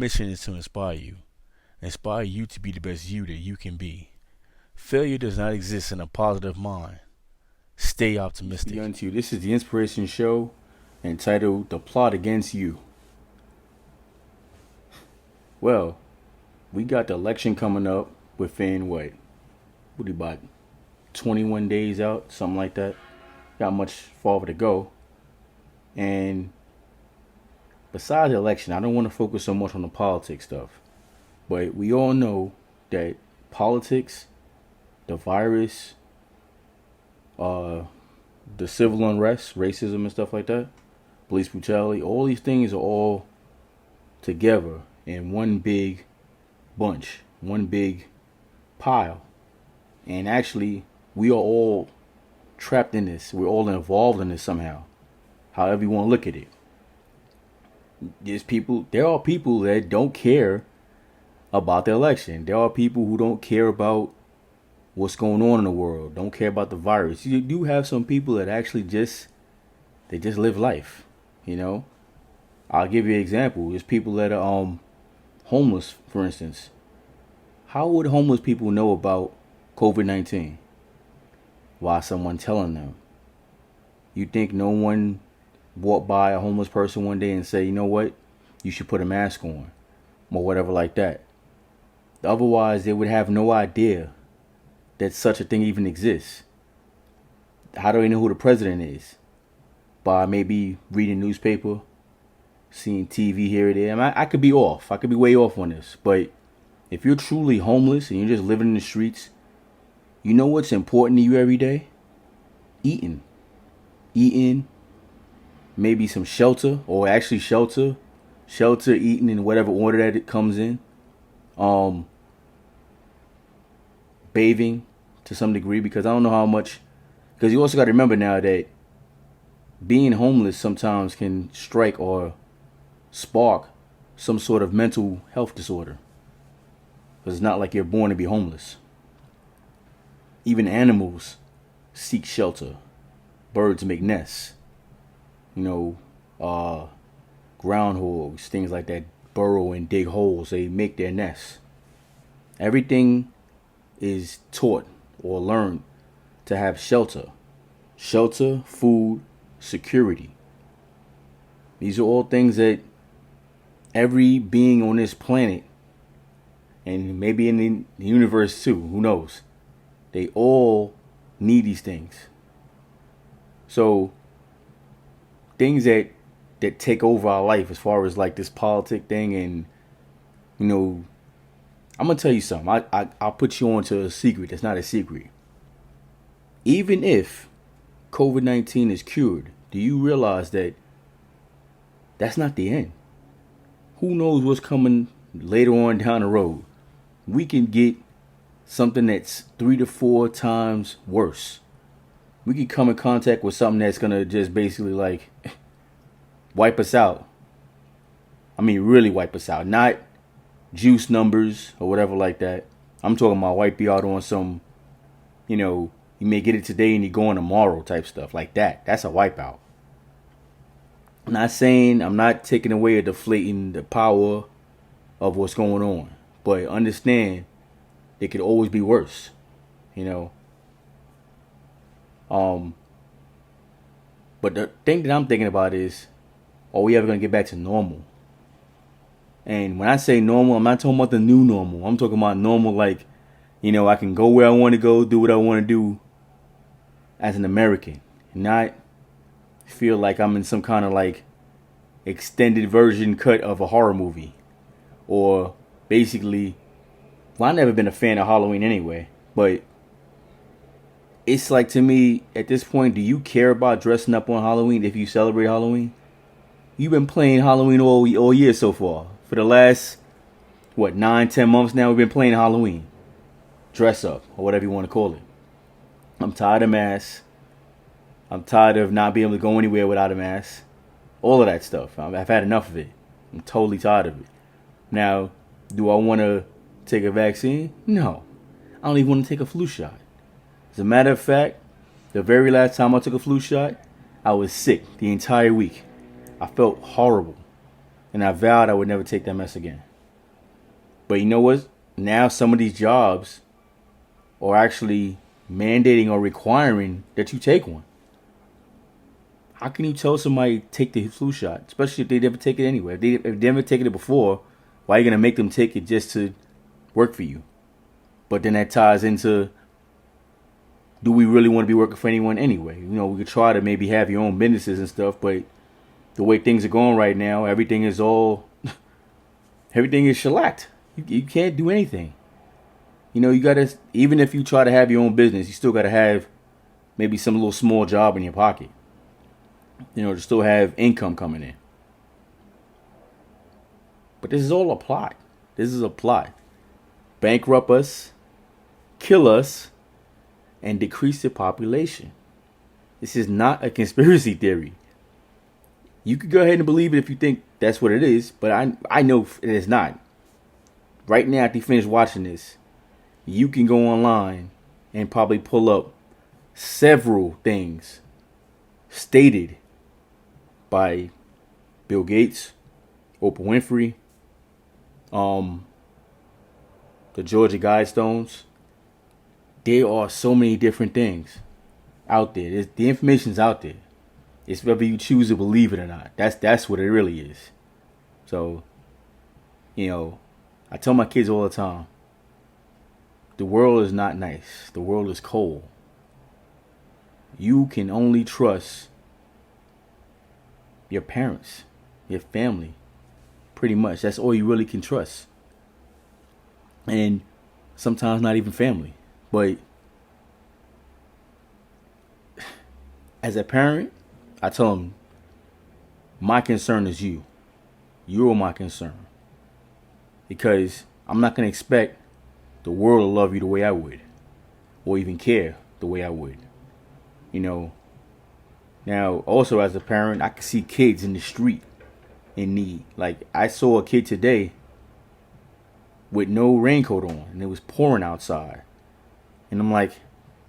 mission is to inspire you to be the best you that you can be. Failure does not exist in a positive mind. Stay optimistic. Unto you. This is the inspiration show entitled "The Plot Against You." Well, we got the election coming up within what about 21 days out, something like that. Got much farther to go. And besides the election, I don't want to focus so much on the politics stuff. But we all know that politics, the virus, the civil unrest, racism and stuff like that, police brutality, all these things are all together in one big bunch, one big pile. And actually, we are all trapped in this. We're all involved in this somehow. However you want to look at it. There are people that don't care about the election. There are people who don't care about what's going on in the world, don't care about the virus. You do have some people that actually just live life, you know. I'll give you an example. There's people that are homeless, for instance. How would homeless people know about COVID-19? Why someone telling them? You think no one walked by a homeless person one day and say, you know what, you should put a mask on, or whatever like that? Otherwise, they would have no idea that such a thing even exists. How do they know who the president is? By maybe reading newspaper, seeing TV here or there. I could be off. I could be way off on this. But if you're truly homeless and you're just living in the streets, you know what's important to you every day? Eating, maybe some shelter, or actually shelter, eating in whatever order that it comes in. Bathing to some degree, because I don't know how much, because you also got to remember now that being homeless sometimes can strike or spark some sort of mental health disorder, because it's not like you're born to be homeless. Even animals seek shelter. Birds make nests. Groundhogs, things like that, burrow and dig holes. They make their nests. Everything is taught or learned to have shelter, food, security. These are all things that every being on this planet, and maybe in the universe too, who knows, they all need these things. So things that take over our life, as far as like this politic thing, and I'm gonna tell you something. I'll put you on to a secret that's not a secret. Even if COVID-19 is cured, do you realize that that's not the end? Who knows what's coming later on down the road? We can get something that's 3 to 4 times worse. We could come in contact with something that's gonna just basically like wipe us out. I mean, really wipe us out. Not juice numbers or whatever like that. I'm talking about wipe you out on some, you may get it today and you're going tomorrow type stuff like that. That's a wipeout. I'm not taking away or deflating the power of what's going on, but understand it could always be worse, But the thing that I'm thinking about is, are we ever going to get back to normal? And when I say normal, I'm not talking about the new normal. I'm talking about normal like, I can go where I want to go, do what I want to do as an American. Not feel like I'm in some kind of like extended version cut of a horror movie. Or basically, well, I've never been a fan of Halloween anyway. But it's like, to me, at this point, do you care about dressing up on Halloween if you celebrate Halloween? You've been playing Halloween all year so far. For the last, 9-10 months now, we've been playing Halloween. Dress up, or whatever you want to call it. I'm tired of masks. I'm tired of not being able to go anywhere without a mask. All of that stuff. I've had enough of it. I'm totally tired of it. Now, do I want to take a vaccine? No. I don't even want to take a flu shot. As a matter of fact, the very last time I took a flu shot, I was sick the entire week. I felt horrible. And I vowed I would never take that mess again. But you know what? Now some of these jobs are actually mandating or requiring that you take one. How can you tell somebody to take the flu shot, especially if they never take it anyway? If they never taken it before, why are you gonna make them take it just to work for you? But then that ties into, do we really want to be working for anyone anyway? You know, we could try to maybe have your own businesses and stuff, but the way things are going right now, everything is shellacked. You can't do anything. You know, you gotta, even if you try to have your own business, you still gotta have maybe some little small job in your pocket. You know, to still have income coming in. But this is all a plot. This is a plot. Bankrupt us, kill us, and decrease the population. This is not a conspiracy theory. You could go ahead and believe it if you think that's what it is, but I know it is not. Right now, after you finish watching this, you can go online and probably pull up several things stated by Bill Gates, Oprah Winfrey, the Georgia Guidestones. There are so many different things out there. The information's out there. It's whether you choose to believe it or not. That's what it really is. So, you know, I tell my kids all the time, the world is not nice. The world is cold. You can only trust your parents, your family. Pretty much. That's all you really can trust. And sometimes not even family. But as a parent, I tell them, my concern is you. You're my concern. Because I'm not going to expect the world to love you the way I would. Or even care the way I would. You know. Now, also as a parent, I can see kids in the street in need. Like, I saw a kid today with no raincoat on. And it was pouring outside. And I'm like,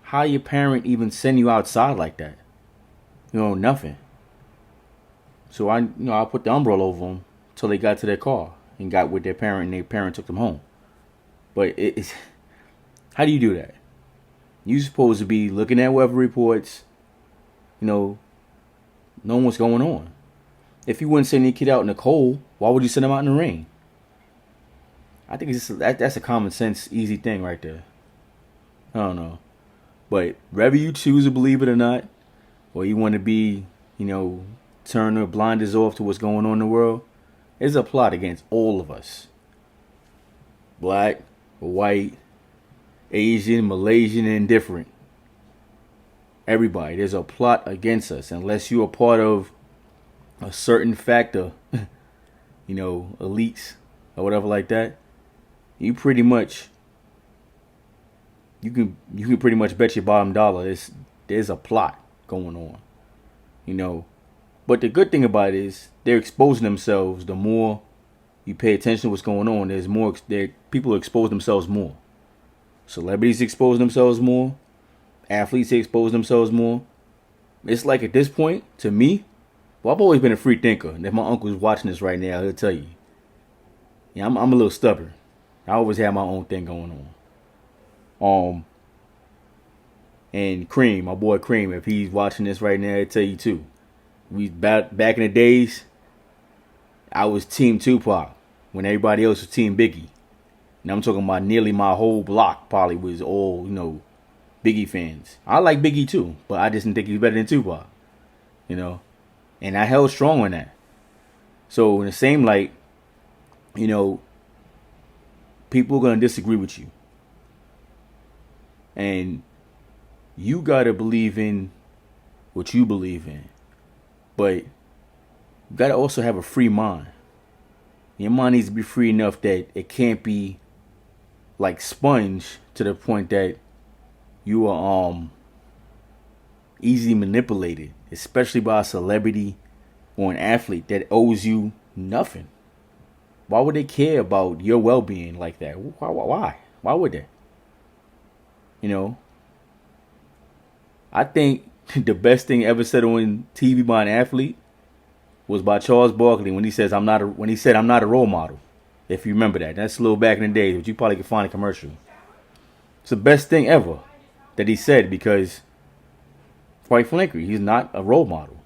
how your parent even send you outside like that? You know, nothing. So I put the umbrella over them till they got to their car and got with their parent, and their parent took them home. But it's how do you do that? You're supposed to be looking at weather reports, knowing what's going on. If you wouldn't send your kid out in the cold, why would you send them out in the rain? I think that's a common sense, easy thing right there. I don't know. But whether you choose to believe it or not, or you want to be, turn the blinders off to what's going on in the world, it's a plot against all of us. Black, white, Asian, Malaysian, and different. Everybody. There's a plot against us. Unless you're a part of a certain factor, elites or whatever like that, you pretty much, you can pretty much bet your bottom dollar there's a plot going on. But the good thing about it is they're exposing themselves. The more you pay attention to what's going on, there's more. People expose themselves more. Celebrities expose themselves more. Athletes expose themselves more. It's like at this point, to me, well, I've always been a free thinker. And if my uncle's watching this right now, he'll tell you. Yeah, I'm a little stubborn. I always have my own thing going on. And Cream, my boy Cream, if he's watching this right now, he'll tell you too. We back in the days, I was Team Tupac when everybody else was Team Biggie. And I'm talking about nearly my whole block probably was all, Biggie fans. I like Biggie too, but I just didn't think he was better than Tupac. And I held strong on that. So in the same light, people are going to disagree with you. And you got to believe in what you believe in. But you got to also have a free mind. Your mind needs to be free enough that it can't be like sponge to the point that you are easily manipulated, especially by a celebrity or an athlete that owes you nothing. Why would they care about your well-being like that? Why? Why would they? I think the best thing ever said on TV by an athlete was by Charles Barkley when he said I'm not a role model. If you remember that. That's a little back in the day, but you probably could find a commercial. It's the best thing ever that he said because, quite frankly, he's not a role model.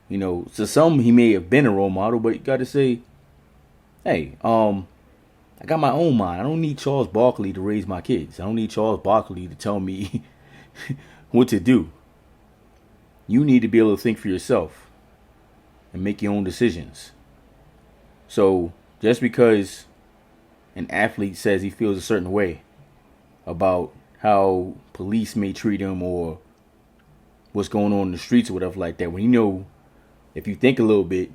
You know, to some he may have been a role model, but you got to say, hey, I got my own mind. I don't need Charles Barkley to raise my kids. I don't need Charles Barkley to tell me what to do. You need to be able to think for yourself and make your own decisions. So just because an athlete says he feels a certain way about how police may treat him or what's going on in the streets or whatever like that, when you know, if you think a little bit,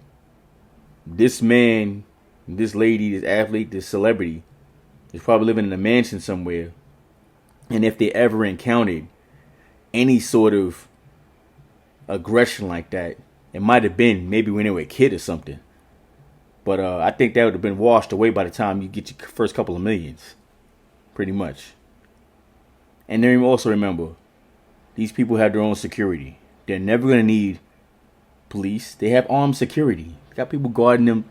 this man, this lady, this athlete, this celebrity is probably living in a mansion somewhere. And if they ever encountered any sort of aggression like that, it might have been maybe when they were a kid or something. But I think that would have been washed away by the time you get your first couple of millions. Pretty much. And then also remember, these people have their own security. They're never going to need police. They have armed security. They got people guarding them.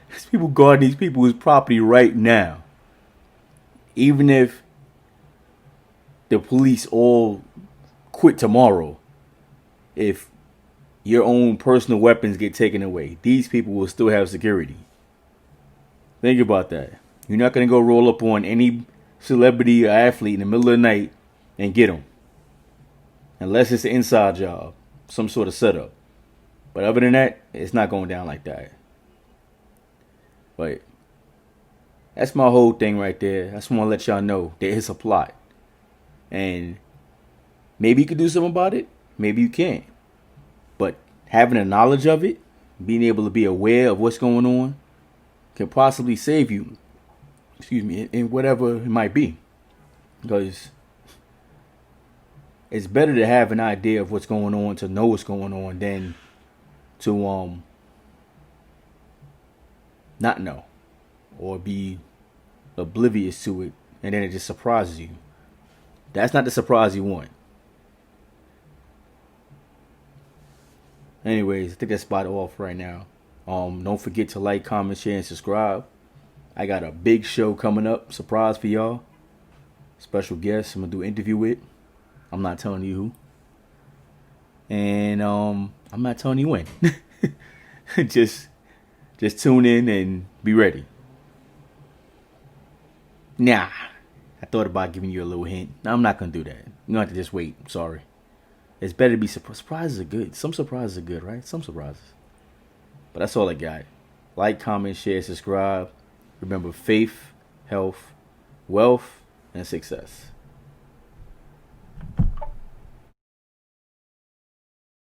There's people guarding these people's property right now. Even if the police all quit tomorrow, if your own personal weapons get taken away, these people will still have security. Think about that. You're not going to go roll up on any celebrity or athlete in the middle of the night and get them. Unless it's an inside job, some sort of setup. But other than that, it's not going down like that. But that's my whole thing right there. I just want to let y'all know there is a plot. And maybe you can do something about it. Maybe you can't. But having a knowledge of it, being able to be aware of what's going on, can possibly save you, in whatever it might be. Because it's better to have an idea of what's going on, to know what's going on, than to not know or be oblivious to it, and then it just surprises you. That's not the surprise you want. Anyways, I think that's about off right now. Don't forget to like, comment, share, and subscribe. I got a big show coming up, surprise for y'all. Special guest I'm gonna do an interview with. I'm not telling you who. And I'm not telling you when. just tune in and be ready. Nah, I thought about giving you a little hint. No, I'm not gonna do that. You're gonna have to just wait. I'm sorry. It's better to be surprised. Surprises are good. Some surprises are good, right? Some surprises. But that's all I got. Like, comment, share, subscribe. Remember, faith, health, wealth, and success.